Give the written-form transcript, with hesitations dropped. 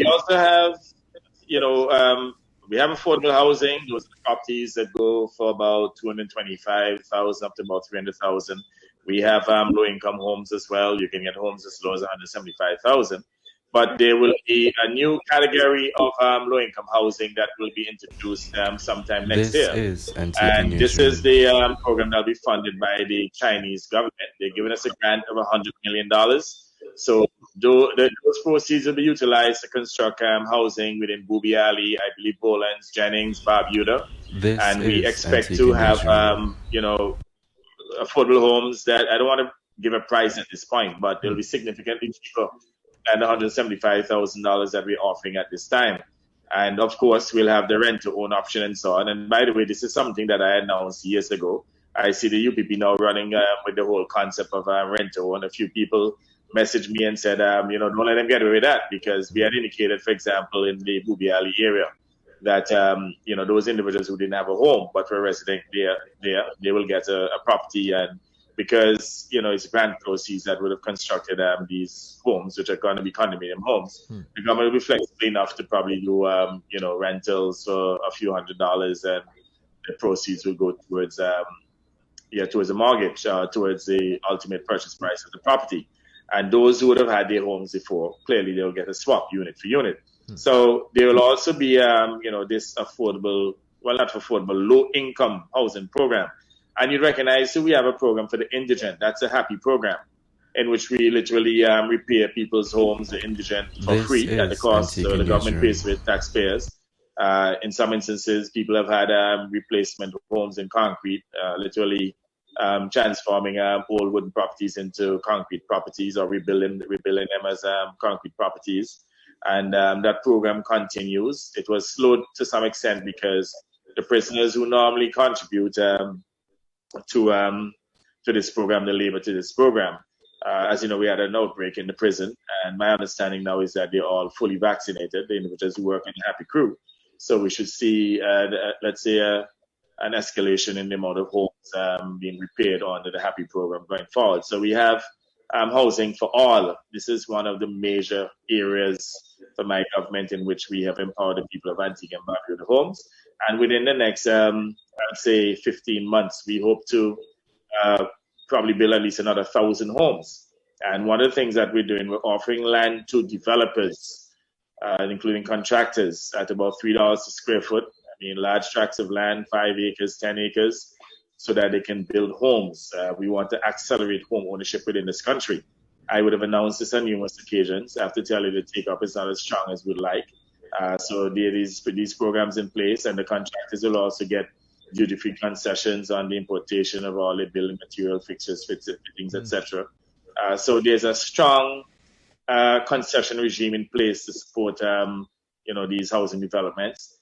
We also have, we have affordable housing. Those are the properties that go for about 225,000 up to about 300,000. We have low-income homes as well. You can get homes as low as 175,000. But there will be a new category of low-income housing that will be introduced sometime next This year. is NTP And this is Newsroom. the program that will be funded by the Chinese government. They're giving us a grant of $100 million. So those proceeds will be utilized to construct housing within Booby Alley, I believe Bolan's, Jennings, Barbuda. This And we is expect to NTP have, Newsroom. affordable homes that I don't want to give a price at this point, but they'll be significantly cheaper than the $175,000 that we're offering at this time. And of course, we'll have the rent to own option and so on. And by the way, this is something that I announced years ago. I see the UPP now running with the whole concept of rent to own. A few people messaged me and said, don't let them get away with that, because we had indicated, for example, in the Booby Alley area that, those individuals who didn't have a home but were resident there, they will get a property. And because, it's grant proceeds that would have constructed these homes, which are going to be condominium homes, the government will be flexible enough to probably do, rentals for a few $100s, and the proceeds will go towards, towards a mortgage, towards the ultimate purchase price of the property. And those who would have had their homes before, clearly they'll get a swap unit for unit. So there will also be, this affordable, not affordable, low-income housing program. And you recognize that we have a program for the indigent. That's a happy program in which we literally repair people's homes, the indigent, for free at the cost. So the government pays for it, taxpayers. In some instances, people have had replacement homes in concrete, literally transforming old wooden properties into concrete properties, or rebuilding them as concrete properties. And that program continues. It was slowed to some extent because the prisoners who normally contribute to this program, the labor to this program, as you know, we had an outbreak in the prison, and my understanding now is that they're all fully vaccinated, the individuals who work in the Happy Crew. So we should see, let's say, an escalation in the amount of homes being repaired under the Happy program going forward. So we have housing for all. This is one of the major areas for my government in which we have empowered the people of Antigua and Barbuda homes. And within the next, I'd say 15 months, we hope to probably build at least another 1,000 homes. And one of the things that we're doing, we're offering land to developers, including contractors, at about $3 a square foot. I mean, large tracts of land, 5 acres, 10 acres, so that they can build homes. We want to accelerate home ownership within this country. I would have announced this on numerous occasions. I have to tell you the take-up is not as strong as we'd like. So there are these programs in place, and the contractors will also get duty-free concessions on the importation of all the building material, fixtures, fittings, etc. So there's a strong concession regime in place to support, these housing developments.